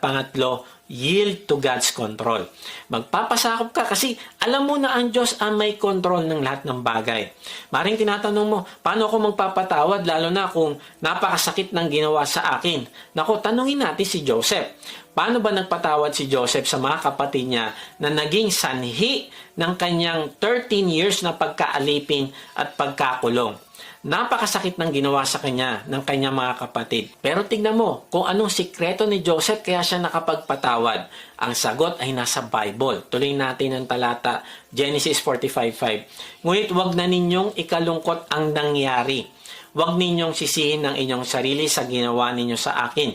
Pangatlo, yield to God's control. Magpapasakop ka kasi alam mo na ang Diyos ang may control ng lahat ng bagay. Maring tinatanong mo, paano ako magpapatawad lalo na kung napakasakit ng ginawa sa akin? Naku, tanungin natin si Joseph. Paano ba nagpatawad si Joseph sa mga kapatid niya na naging sanhi ng kanyang 13 years na pagkaalipin at pagkakulong? Napakasakit ng ginawa sa kanya ng kanyang mga kapatid. Pero tignan mo kung anong sikreto ni Joseph kaya siya nakapagpatawad. Ang sagot ay nasa Bible. Tuloy natin ang talata Genesis 45:5. Ngunit wag na ninyong ikalungkot ang nangyari. Wag ninyong sisihin ng inyong sarili sa ginawa ninyo sa akin.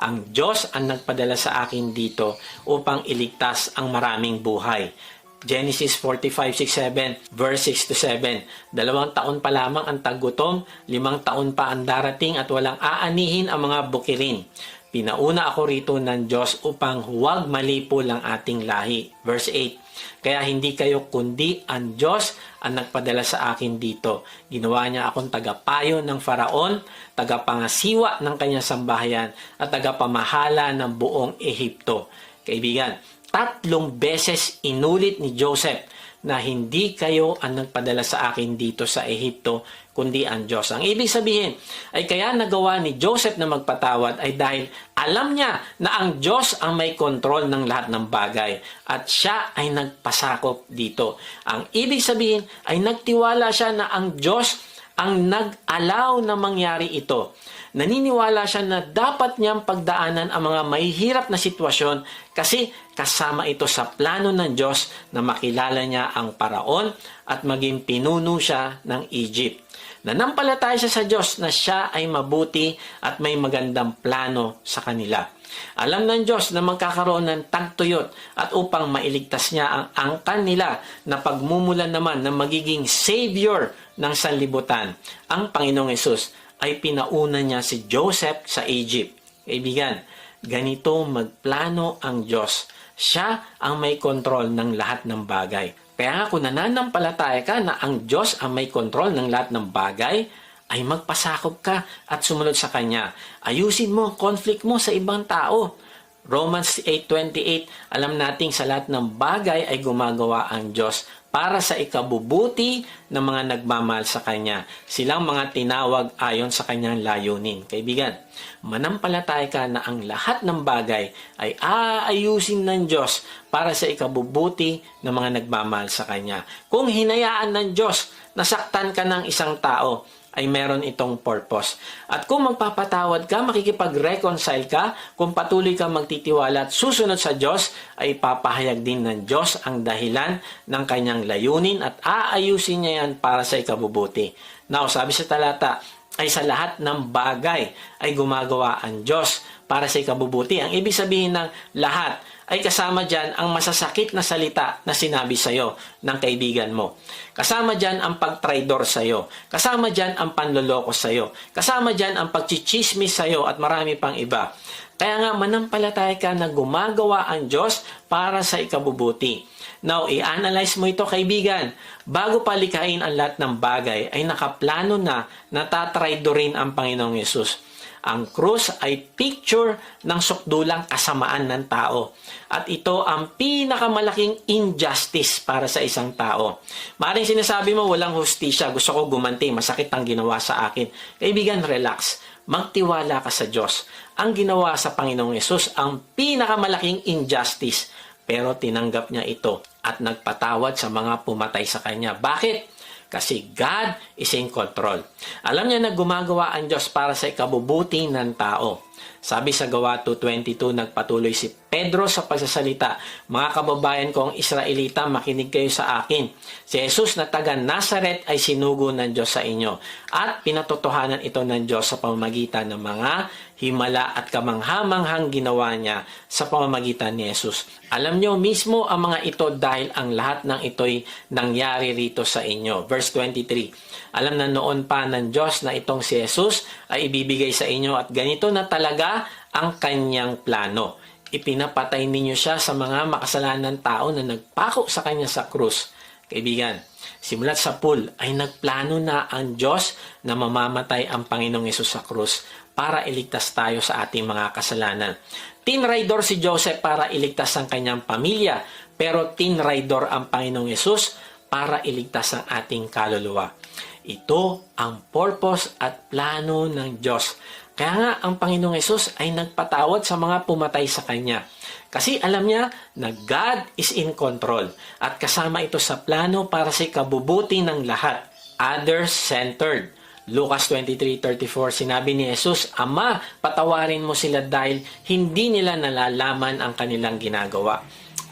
Ang Diyos ang nagpadala sa akin dito upang iligtas ang maraming buhay. Genesis 45:6-7, verse 6-7. 2 taon pa lamang ang taggutom, 5 taon pa ang darating at walang aanihin ang mga bukirin. Pinauna ako rito ng Diyos upang huwag malipo lang ating lahi. Verse 8. Kaya hindi kayo kundi ang Diyos ang nagpadala sa akin dito. Ginawa niya akong tagapayo ng Faraon, tagapangasiwa ng kanyang sambahayan at tagapamahala ng buong Ehipto. Kaibigan, 3 beses inulit ni Joseph na hindi kayo ang nagpadala sa akin dito sa Ehipto, kundi ang Diyos. Ang ibig sabihin ay kaya nagawa ni Joseph na magpatawad ay dahil alam niya na ang Diyos ang may kontrol ng lahat ng bagay at siya ay nagpasakop dito. Ang ibig sabihin ay nagtiwala siya na ang Diyos ang nag-allow na mangyari ito. Naniniwala siya na dapat niyang pagdaanan ang mga mahihirap na sitwasyon kasi kasama ito sa plano ng Diyos na makilala niya ang Paraon at maging pinuno siya ng Egypt. Nanampalataya siya sa Diyos na siya ay mabuti at may magandang plano sa kanila. Alam ng Diyos na magkakaroon ng tagtuyot at upang mailigtas niya ang angkan nila na pagmumulan naman na magiging Savior ng sanlibutan, ang Panginoong Hesus, ay pinauna niya si Joseph sa Egypt. Kaibigan, ganito magplano ang Diyos. Siya ang may kontrol ng lahat ng bagay. Kaya nga kung nananampalataya ka na ang Diyos ang may kontrol ng lahat ng bagay, ay magpasakop ka at sumunod sa Kanya. Ayusin mo ang conflict mo sa ibang tao. Romans 8:28, alam nating sa lahat ng bagay ay gumagawa ang Diyos para sa ikabubuti ng mga nagmamahal sa Kanya. Silang mga tinawag ayon sa Kanyang layunin. Kaibigan, manampalataya ka na ang lahat ng bagay ay aayusin ng Diyos para sa ikabubuti ng mga nagmamahal sa Kanya. Kung hinayaan ng Diyos na saktan ka ng isang tao, ay meron itong purpose. At kung magpapatawad ka, makikipag-reconcile ka, kung patuloy ka magtitiwala at susunod sa Diyos, ay papahayag din ng Diyos ang dahilan ng kanyang layunin at aayusin niya yan para sa ikabubuti. Now, sabi sa talata, ay sa lahat ng bagay ay gumagawa ang Diyos para sa ikabubuti. Ang ibig sabihin ng lahat ay kasama dyan ang masasakit na salita na sinabi sa'yo ng kaibigan mo. Kasama dyan ang pagtraidor sa'yo. Kasama dyan ang panloloko sa'yo. Kasama dyan ang pagchichismis sa'yo at marami pang iba. Kaya nga manampalataya ka na gumagawa ang Diyos para sa ikabubuti. Now, i-analyze mo ito kaibigan. Bago palikain ang lahat ng bagay ay nakaplano na natatraidorin ang Panginoong Yesus. Ang krus ay picture ng sukdulang kasamaan ng tao. At ito ang pinakamalaking injustice para sa isang tao. Maaaring sinasabi mo, walang hustisya, gusto ko gumanti, masakit ang ginawa sa akin. Kaibigan, relax. Magtiwala ka sa Diyos. Ang ginawa sa Panginoong Yesus ang pinakamalaking injustice. Pero tinanggap niya ito at nagpatawad sa mga pumatay sa Kanya. Bakit? Kasi God is in control. Alam niya na gumagawa ang Diyos para sa ikabubuti ng tao. Sabi sa Gawa 2:22, nagpatuloy si Pedro sa pagsasalita, mga kababayan kong Israelita, makinig kayo sa akin. Si Jesus na taga Nazaret ay sinugo ng Diyos sa inyo at pinatotohanan ito ng Diyos sa pamamagitan ng mga himala at kamanghamanghang ginawa niya sa pamamagitan ni Jesus. Alam nyo mismo ang mga ito dahil ang lahat ng ito'y nangyari rito sa inyo. Verse 23, alam na noon pa ng Diyos na itong si Jesus ay ibibigay sa inyo at ganito na talaga ang kanyang plano. Ipinapatay ninyo siya sa mga makasalanan tao na nagpako sa kanya sa krus. Kaibigan, simulat sa pool ay nagplano na ang Diyos na mamamatay ang Panginoong Hesus sa krus para iligtas tayo sa ating mga kasalanan. Tinraidor si Joseph para iligtas ang kanyang pamilya, pero tinraidor ang Panginoong Hesus para iligtas ang ating kaluluwa. Ito ang purpose at plano ng Diyos. Kaya nga ang Panginoong Hesus ay nagpatawad sa mga pumatay sa Kanya. Kasi alam niya na God is in control at kasama ito sa plano para sa ikabubuti ng lahat. Others-centered. Lucas 23:34, sinabi ni Jesus, Ama, patawarin mo sila dahil hindi nila nalalaman ang kanilang ginagawa.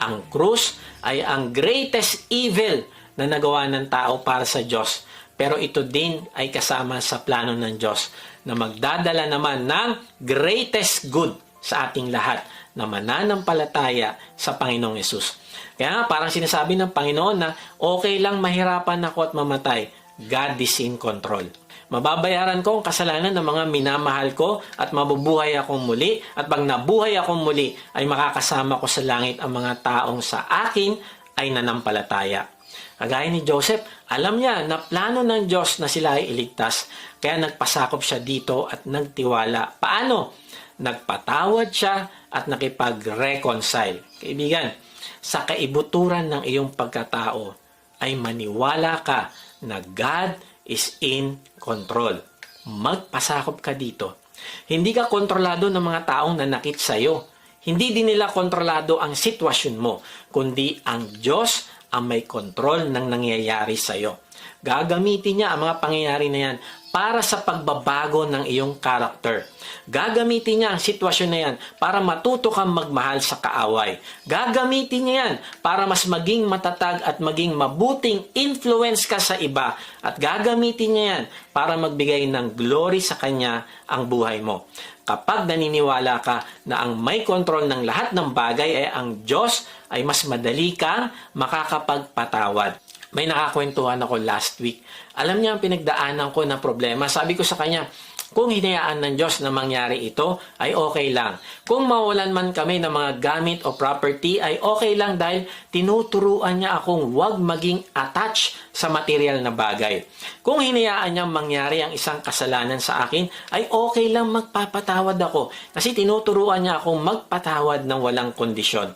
Ang krus ay ang greatest evil na nagawa ng tao para sa Diyos. Pero ito din ay kasama sa plano ng Diyos na magdadala naman ng greatest good sa ating lahat na mananampalataya sa Panginoong Hesus. Kaya nga, parang sinasabi ng Panginoon na okay lang mahirapan ako at mamatay. God is in control. Mababayaran ko ang kasalanan ng mga minamahal ko at mabubuhay akong muli. At pag nabuhay akong muli, ay makakasama ko sa langit ang mga taong sa akin ay nanampalataya. Kagaya ni Joseph, alam niya na plano ng Diyos na sila ay iligtas. Kaya nagpasakop siya dito at nagtiwala. Paano? Nagpatawad siya at nakipag-reconcile. Kaibigan, sa kaibuturan ng iyong pagkatao ay maniwala ka na God is in control. Magpasakop ka dito. Hindi ka kontrolado ng mga taong nanakit sa iyo. Hindi din nila kontrolado ang sitwasyon mo, kundi ang Diyos ang may kontrol ng nangyayari sa iyo. Gagamitin niya ang mga pangyayari na yan para sa pagbabago ng iyong karakter. Gagamitin niya ang sitwasyon na yan para matuto kang magmahal sa kaaway. Gagamitin niya yan para mas maging matatag at maging mabuting influence ka sa iba. At gagamitin niya yan para magbigay ng glory sa Kanya ang buhay mo. Kapag naniniwala ka na ang may kontrol ng lahat ng bagay ay ang Diyos, ay mas madali kang makakapagpatawad. May nakakwentuhan ako last week. Alam niya ang pinagdaanan ko na problema. Sabi ko sa kanya, kung hinayaan ng Diyos na mangyari ito, ay okay lang. Kung mawalan man kami ng mga gamit o property, ay okay lang dahil tinuturuan niya akong huwag maging attached sa material na bagay. Kung hinayaan niya mangyari ang isang kasalanan sa akin, ay okay lang magpapatawad ako. Kasi tinuturuan niya akong magpatawad ng walang kondisyon.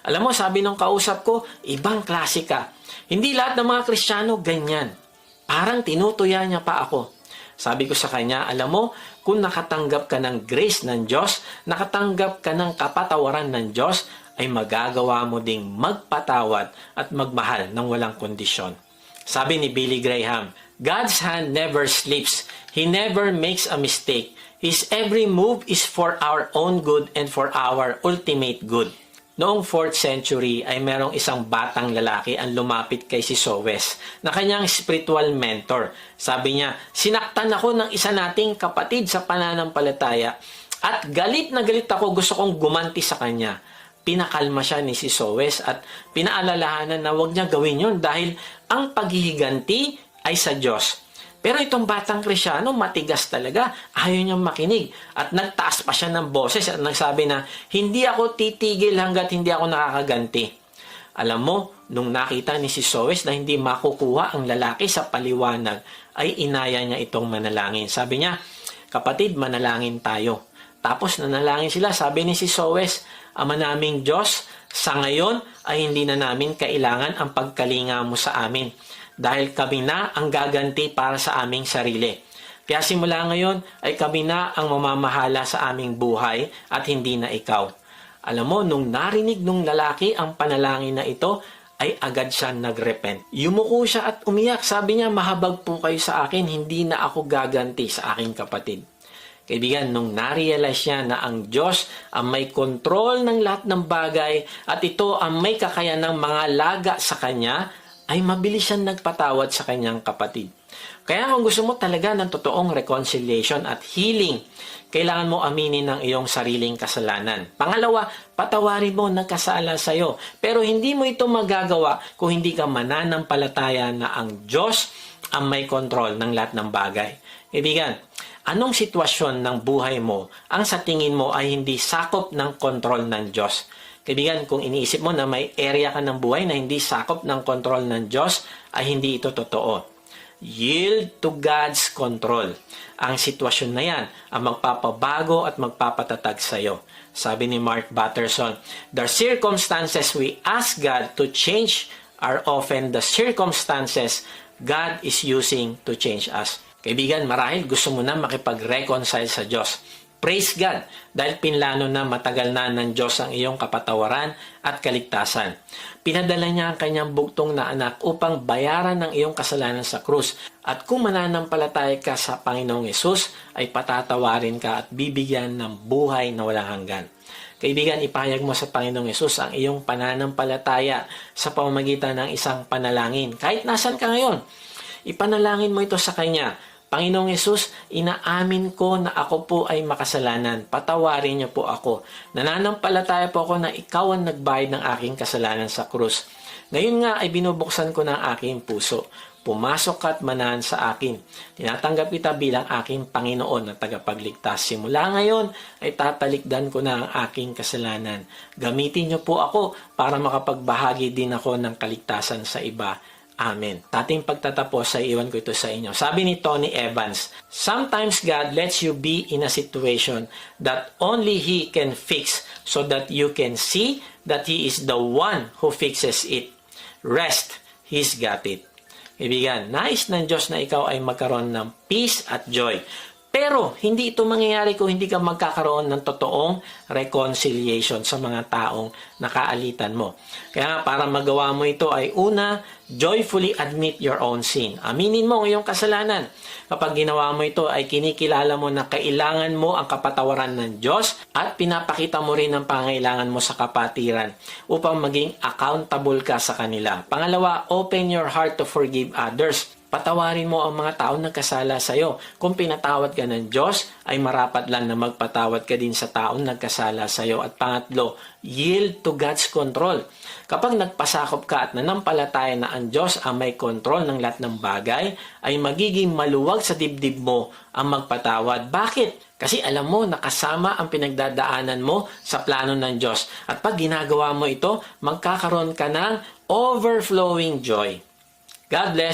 Alam mo, sabi nung kausap ko, ibang klase ka. Hindi lahat ng mga Kristiyano ganyan. Parang tinutuya niya pa ako. Sabi ko sa kanya, alam mo, kung nakatanggap ka ng grace ng Diyos, nakatanggap ka ng kapatawaran ng Diyos, ay magagawa mo ding magpatawad at magmahal ng walang kondisyon. Sabi ni Billy Graham, God's hand never sleeps. He never makes a mistake. His every move is for our own good and for our ultimate good. Noong 4th century ay merong isang batang lalaki ang lumapit kay si Sowes na kanyang spiritual mentor. Sabi niya, sinaktan ako ng isa nating kapatid sa pananampalataya at galit na galit ako, gusto kong gumanti sa kanya. Pinakalma siya ni si Sowes at pinaalalahanan na huwag niya gawin yun dahil ang paghihiganti ay sa Diyos. Pero itong batang Kristyano, matigas talaga. Ayaw niyang makinig. At nagtaas pa siya ng boses at nagsabi na, hindi ako titigil hanggat hindi ako nakakaganti. Alam mo, nung nakita ni si Sowes na hindi makukuha ang lalaki sa paliwanag, ay inaya niya itong manalangin. Sabi niya, kapatid, manalangin tayo. Tapos nanalangin sila. Sabi ni si Sowes, Ama naming Diyos, sa ngayon ay hindi na namin kailangan ang pagkalinga mo sa amin. Dahil kami na ang gaganti para sa aming sarili. Kaya simula ngayon ay kami na ang mamamahala sa aming buhay at hindi na ikaw. Alam mo, nung narinig nung lalaki ang panalangin na ito, ay agad siya nagrepent. Yumuko siya at umiyak. Sabi niya, mahabag po kayo sa akin, hindi na ako gaganti sa aking kapatid. Kaibigan, nung narealize niya na ang Diyos ang may kontrol ng lahat ng bagay at ito ang may kakayanang mga laga sa Kanya, ay mabilis siyang nagpatawad sa kanyang kapatid. Kaya kung gusto mo talaga ng totoong reconciliation at healing, kailangan mo aminin ang iyong sariling kasalanan. Pangalawa, patawarin mo nagkasala sa iyo. Pero hindi mo ito magagawa kung hindi ka mananampalataya na ang Diyos ang may kontrol ng lahat ng bagay. Kaibigan, anong sitwasyon ng buhay mo ang sa tingin mo ay hindi sakop ng kontrol ng Diyos? Kaibigan, kung iniisip mo na may area ka ng buhay na hindi sakop ng kontrol ng Diyos, ay hindi ito totoo. yield to God's control. Ang sitwasyon na yan ang magpapabago at magpapatatag sa iyo. Sabi ni Mark Batterson, the circumstances we ask God to change are often the circumstances God is using to change us. Kaibigan, marahil gusto mo na makipag-reconcile sa Diyos. Praise God dahil pinlano na matagal na ng Diyos ang iyong kapatawaran at kaligtasan. Pinadala niya ang kanyang bugtong na anak upang bayaran ng iyong kasalanan sa krus. At kung mananampalataya ka sa Panginoong Yesus, ay patatawarin ka at bibigyan ng buhay na walang hanggan. Kaibigan, ipahayag mo sa Panginoong Yesus ang iyong pananampalataya sa pamamagitan ng isang panalangin. Kahit nasan ka ngayon, ipanalangin mo ito sa Kanya. Panginoong Yesus, inaamin ko na ako po ay makasalanan. Patawarin niyo po ako. Nananampalataya po ako na ikaw ang nagbayad ng aking kasalanan sa krus. Ngayon nga ay binubuksan ko na ang aking puso. Pumasok ka at manahan sa akin. Tinatanggap kita bilang aking Panginoon na tagapagligtas. Simula ngayon ay tatalikdan ko na ang aking kasalanan. Gamitin niyo po ako para makapagbahagi din ako ng kaligtasan sa iba. Amen. Ating pagtatapos ay iwan ko ito sa inyo. Sabi ni Tony Evans, sometimes God lets you be in a situation that only He can fix so that you can see that He is the one who fixes it. Rest, He's got it. Kaibigan, nais ng Diyos na ikaw ay magkaroon ng peace at joy. Pero, hindi ito mangyayari kung hindi ka magkakaroon ng totoong reconciliation sa mga taong nakaalitan mo. Kaya para magawa mo ito ay una, joyfully admit your own sin. Aminin mo ang iyong kasalanan. Kapag ginawa mo ito ay kinikilala mo na kailangan mo ang kapatawaran ng Diyos at pinapakita mo rin ang pangailangan mo sa kapatiran upang maging accountable ka sa kanila. Pangalawa, open your heart to forgive others. Patawarin mo ang mga taong nagkasala sa iyo. Kung pinatawad ka ng Diyos, ay marapat lang na magpatawad ka din sa taong nagkasala sa iyo. At pangatlo, yield to God's control. Kapag nagpasakop ka at nanampalataya na ang Diyos ang may kontrol ng lahat ng bagay, ay magiging maluwag sa dibdib mo ang magpatawad. Bakit? Kasi alam mo, nakasama ang pinagdadaanan mo sa plano ng Diyos. At pag ginagawa mo ito, magkakaroon ka ng overflowing joy. God bless.